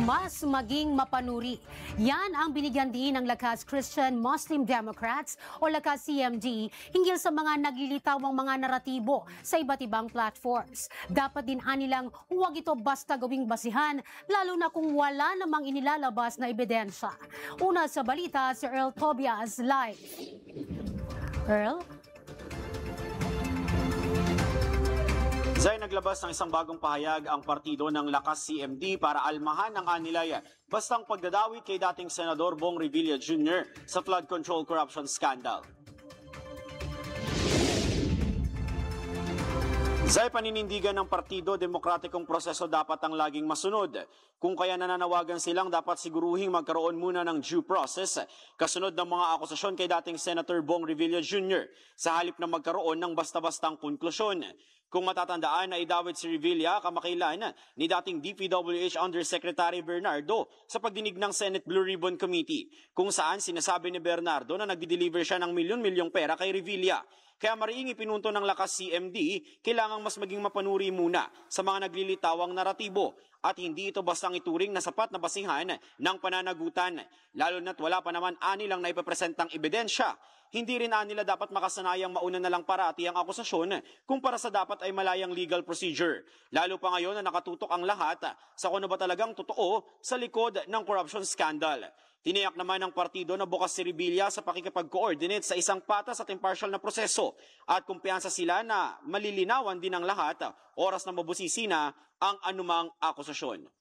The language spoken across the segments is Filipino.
mas maging mapanuri. Yan ang binigyan din ng Lakas Christian Muslim Democrats o Lakas CMD hinggil sa mga naglilitawang mga naratibo sa iba't ibang platforms. Dapat din anilang huwag ito basta gawing basihan, lalo na kung wala namang inilalabas na ebidensya. Una sa balita, si Earl Tobias live. Earl? Zay, naglabas ng isang bagong pahayag ang partido ng Lakas CMD para almahan ang anilay bastang pagdadawit kay dating Senador Bong Revilla Jr. sa flood control corruption scandal. Zay, paninindigan ng partido, demokratikong proseso dapat ang laging masunod. Kung kaya nananawagan silang dapat siguruhing magkaroon muna ng due process kasunod ng mga akusasyon kay dating Senator Bong Revilla Jr. sa halip na magkaroon ng basta-bastang konklusyon. Kung matatandaan na idawit si Revilla kamakailan ni dating DPWH Undersecretary Bernardo sa pagdinig ng Senate Blue Ribbon Committee, kung saan sinasabi ni Bernardo na nagdi-deliver siya ng milyon-milyong pera kay Revilla. Kaya mariing ipinunto ng Lakas CMD, kailangang mas maging mapanuri muna sa mga naglilitawang naratibo at hindi ito bastang ituring na sapat na basihan ng pananagutan, lalo na't wala pa naman anilang naipapresentang ebidensya. Hindi rin nila dapat makasanayang mauna na lang parati ang akusasyon kumpara sa dapat ay malayang legal procedure. Lalo pa ngayon na nakatutok ang lahat sa kung ano ba talagang totoo sa likod ng corruption scandal. Tiniyak naman ng partido na bukas si Revilla sa pakikipag-coordinate sa isang patas at impartial na proseso at kumpiyansa sila na malilinawan din ang lahat oras na mabusisi na ang anumang akusasyon.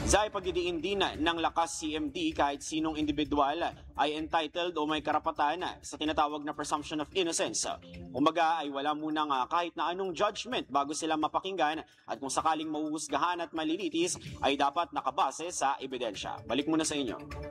Zay, pagdidiin din ng Lakas CMD kahit sinong individual ay entitled o may karapatan sa tinatawag na presumption of innocence. Umaga ay wala munang kahit na anong judgment bago sila mapakinggan at kung sakaling mahuhusgahan at malilitis ay dapat nakabase sa ebidensya. Balik muna sa inyo.